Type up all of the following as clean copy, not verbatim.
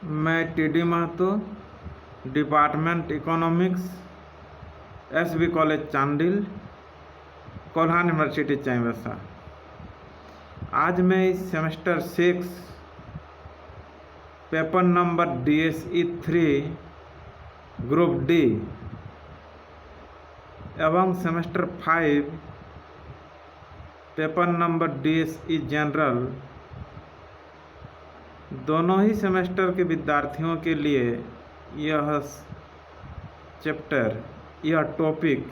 मैं T D. Mahato, department economics, S B. College Chandil, Kolhan university Chaibasa. आज मैं इस semester 6 paper number DSE 3 group D एवं semester 5 paper number DSE general दोनों ही सेमेस्टर के विद्यार्थियों के लिए यह चैप्टर, यह टॉपिक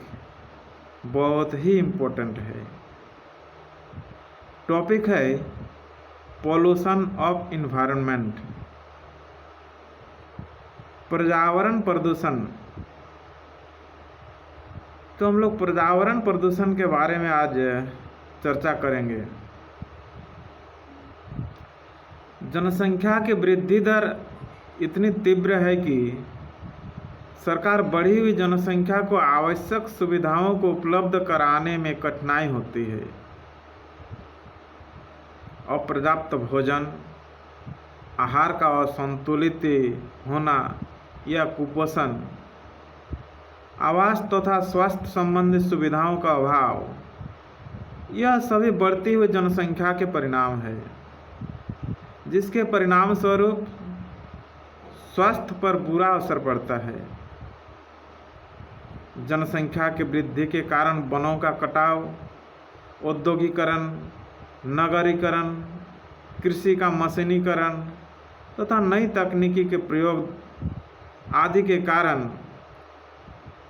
बहुत ही इम्पोर्टेंट है। टॉपिक है पॉल्यूशन ऑफ इन्वायरमेंट, पर्यावरण प्रदूषण। तो हम लोग पर्यावरण प्रदूषण के बारे में आज चर्चा करेंगे। जनसंख्या की वृद्धि दर इतनी तीव्र है कि सरकार बढ़ी हुई जनसंख्या को आवश्यक सुविधाओं को उपलब्ध कराने में कठिनाई होती है। अपर्याप्त भोजन, आहार का असंतुलित होना या कुपोषण, आवास तथा स्वास्थ्य संबंधी सुविधाओं का अभाव, यह सभी बढ़ती हुई जनसंख्या के परिणाम है, जिसके परिणाम स्वरूप स्वास्थ्य पर बुरा असर पड़ता है। जनसंख्या की वृद्धि के कारण वनों का कटाव, औद्योगिकरण, नगरीकरण, कृषि का मशीनीकरण तथा नई तकनीकी के प्रयोग आदि के कारण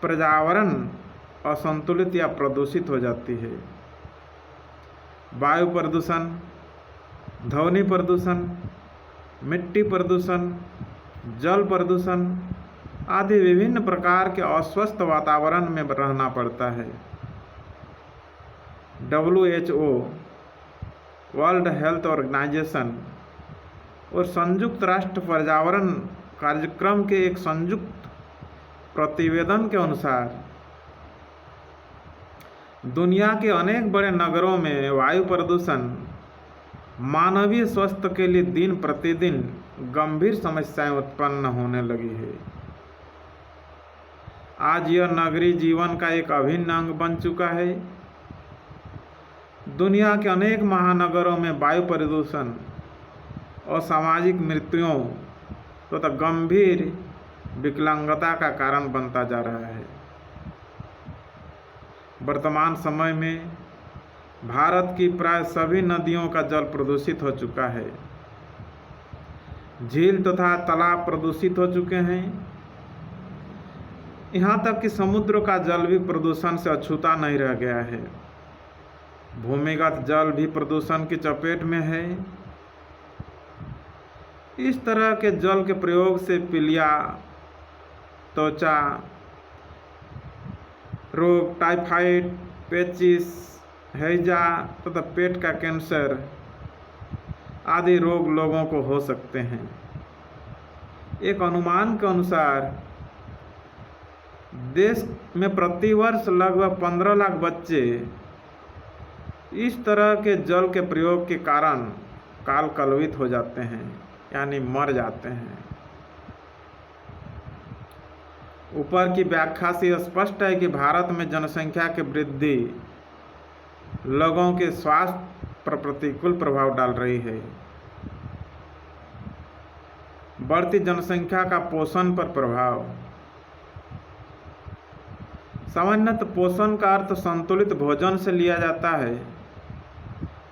पर्यावरण असंतुलित या प्रदूषित हो जाती है। वायु प्रदूषण, ध्वनि प्रदूषण, मिट्टी प्रदूषण, जल प्रदूषण आदि विभिन्न प्रकार के अस्वस्थ वातावरण में रहना पड़ता है। WHO, वर्ल्ड हेल्थ ऑर्गेनाइजेशन और संयुक्त राष्ट्र पर्यावरण कार्यक्रम के एक संयुक्त प्रतिवेदन के अनुसार दुनिया के अनेक बड़े नगरों में वायु प्रदूषण मानवीय स्वास्थ्य के लिए दिन प्रतिदिन गंभीर समस्याएं उत्पन्न होने लगी है। आज यह नगरीय जीवन का एक अभिन्न अंग बन चुका है। दुनिया के अनेक महानगरों में वायु प्रदूषण और सामाजिक मृत्युओं तथा गंभीर विकलांगता का कारण बनता जा रहा है। वर्तमान समय में भारत की प्राय सभी नदियों का जल प्रदूषित हो चुका है। झील तथा तालाब प्रदूषित हो चुके हैं। यहाँ तक कि समुद्र का जल भी प्रदूषण से अछूता नहीं रह गया है। भूमिगत जल भी प्रदूषण की चपेट में है। इस तरह के जल के प्रयोग से पीलिया, त्वचा रोग, टाइफाइड, पेचिस, हैजा तथा पेट का कैंसर आदि रोग लोगों को हो सकते हैं। एक अनुमान के अनुसार देश में प्रतिवर्ष लगभग 15 लाख बच्चे इस तरह के जल के प्रयोग के कारण काल कलवित हो जाते हैं, यानी मर जाते हैं। ऊपर की व्याख्या से स्पष्ट है कि भारत में जनसंख्या की वृद्धि लोगों के स्वास्थ्य पर प्रतिकूल प्रभाव डाल रही है। बढ़ती जनसंख्या का पोषण पर प्रभाव। सामान्यतः पोषण का अर्थ संतुलित भोजन से लिया जाता है,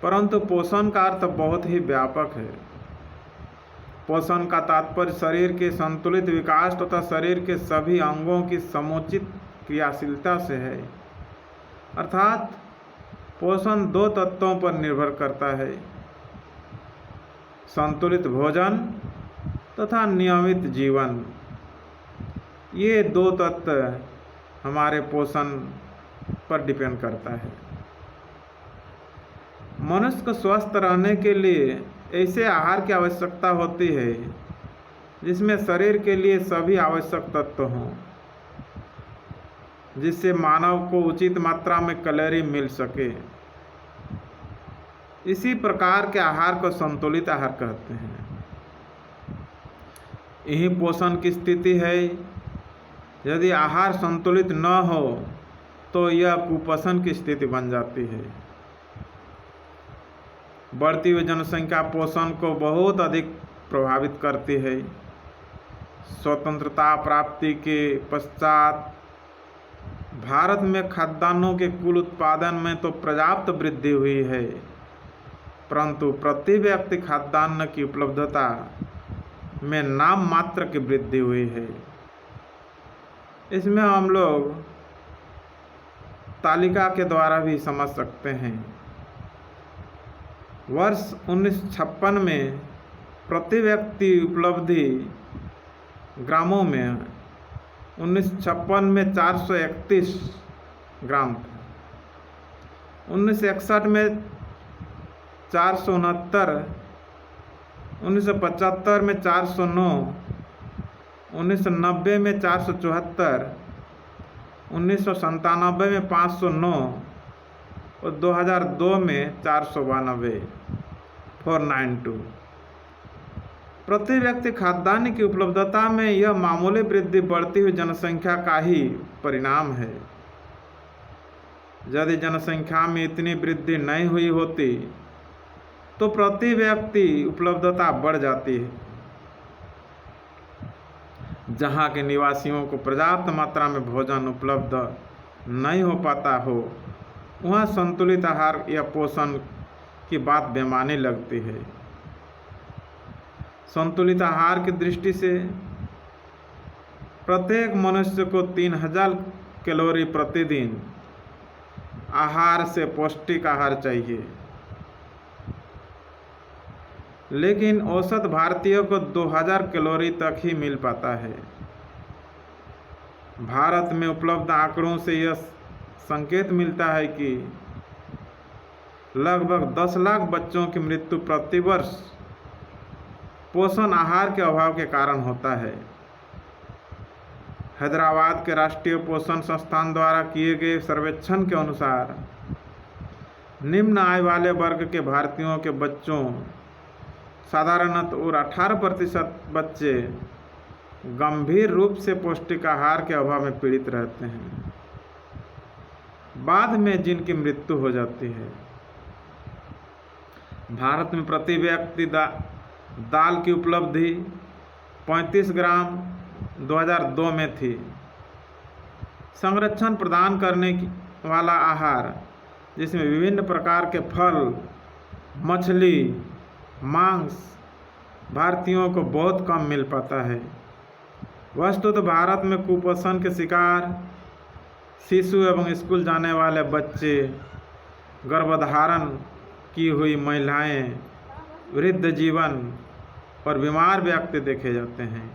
परंतु पोषण का अर्थ बहुत ही व्यापक है। पोषण का तात्पर्य शरीर के संतुलित विकास तथा शरीर के सभी अंगों की समुचित क्रियाशीलता से है। अर्थात पोषण 2 तत्वों पर निर्भर करता है: संतुलित भोजन तथा नियमित जीवन। ये 2 तत्व हमारे पोषण पर डिपेंड करता है। मनुष्य को स्वस्थ रहने के लिए ऐसे आहार की आवश्यकता होती है जिसमें शरीर के लिए सभी आवश्यक तत्व हों, जिससे मानव को उचित मात्रा में कैलोरी मिल सके। इसी प्रकार के आहार को संतुलित आहार कहते हैं। यही पोषण की स्थिति है। यदि आहार संतुलित न हो तो यह कुपोषण की स्थिति बन जाती है। बढ़ती हुई जनसंख्या पोषण को बहुत अधिक प्रभावित करती है। स्वतंत्रता प्राप्ति के पश्चात भारत में खाद्यान्नों के कुल उत्पादन में तो पर्याप्त वृद्धि हुई है, परंतु प्रति व्यक्ति खाद्यान्न की उपलब्धता में नाम मात्र की वृद्धि हुई है। इसमें हम लोग तालिका के द्वारा भी समझ सकते हैं। वर्ष 1956 में प्रति व्यक्ति उपलब्धि ग्रामों में 1956 में 431 ग्राम था, 1961 में 469, 1975 में 409, 1990 में 474, 1997 में 509 और 2002 में 492। प्रति व्यक्ति खाद्यान्न की उपलब्धता में यह मामूली वृद्धि बढ़ती हुई जनसंख्या का ही परिणाम है। यदि जनसंख्या में इतनी वृद्धि नहीं हुई होती तो प्रति व्यक्ति उपलब्धता बढ़ जाती है। जहाँ के निवासियों को पर्याप्त मात्रा में भोजन उपलब्ध नहीं हो पाता हो, वहाँ संतुलित आहार या पोषण की बात बेमानी लगती है। संतुलित आहार की दृष्टि से प्रत्येक मनुष्य को 3000 कैलोरी प्रतिदिन आहार से पौष्टिक आहार चाहिए, लेकिन औसत भारतीयों को 2000 कैलोरी तक ही मिल पाता है। भारत में उपलब्ध आंकड़ों से यह संकेत मिलता है कि लगभग 10 लाख बच्चों की मृत्यु प्रतिवर्ष पोषण आहार के अभाव के कारण होता है। हैदराबाद के राष्ट्रीय पोषण संस्थान द्वारा किए गए सर्वेक्षण के अनुसार निम्न आय वाले वर्ग के भारतीयों के बच्चों साधारणतः और 18% बच्चे गंभीर रूप से पौष्टिक आहार के अभाव में पीड़ित रहते हैं, बाद में जिनकी मृत्यु हो जाती है। भारत में प्रति व्यक्ति दाल की उपलब्धि 35 ग्राम 2002 में थी। संरक्षण प्रदान करने वाला आहार, जिसमें विभिन्न प्रकार के फल, मछली, मांस, भारतीयों को बहुत कम मिल पाता है। वस्तुतः भारत में कुपोषण के शिकार शिशु एवं स्कूल जाने वाले बच्चे, गर्भधारण की हुई महिलाएं, वृद्ध जीवन और बीमार व्यक्ति देखे जाते हैं।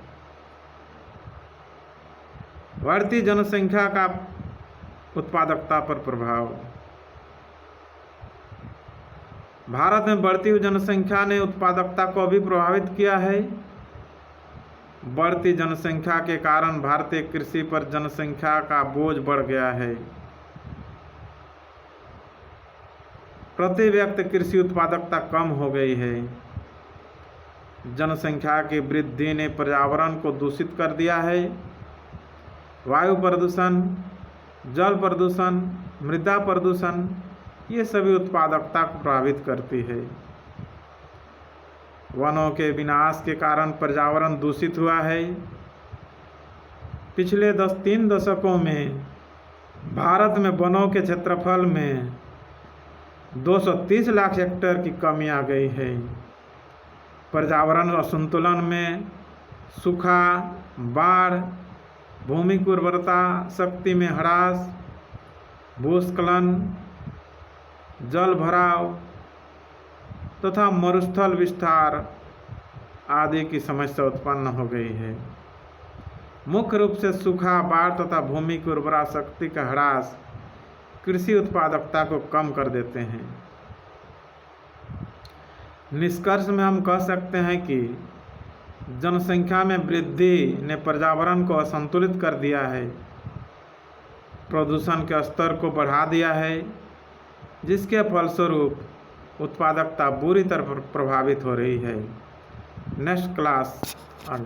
बढ़ती जनसंख्या का उत्पादकता पर प्रभाव। भारत में बढ़ती हुई जनसंख्या ने उत्पादकता को भी प्रभावित किया है। बढ़ती जनसंख्या के कारण भारतीय कृषि पर जनसंख्या का बोझ बढ़ गया है। प्रति व्यक्ति कृषि उत्पादकता कम हो गई है। जनसंख्या की वृद्धि ने पर्यावरण को दूषित कर दिया है। वायु प्रदूषण, जल प्रदूषण, मृदा प्रदूषण, ये सभी उत्पादकता को प्रभावित करती है। वनों के विनाश के कारण पर्यावरण दूषित हुआ है। पिछले 3 दशकों में भारत में वनों के क्षेत्रफल में 230 लाख हेक्टेयर की कमी आ गई है। पर्यावरण असंतुलन में सूखा, बाढ़, भूमि की उर्वरता शक्ति में ह्रास, भूस्खलन, जल भराव तथा मरुस्थल विस्तार आदि की समस्या उत्पन्न हो गई है। मुख्य रूप से सूखा, बाढ़ तथा भूमि की उर्वरा शक्ति का ह्रास कृषि उत्पादकता को कम कर देते हैं। निष्कर्ष में हम कह सकते हैं कि जनसंख्या में वृद्धि ने पर्यावरण को असंतुलित कर दिया है, प्रदूषण के स्तर को बढ़ा दिया है, जिसके फलस्वरूप उत्पादकता बुरी तरह प्रभावित हो रही है। Next class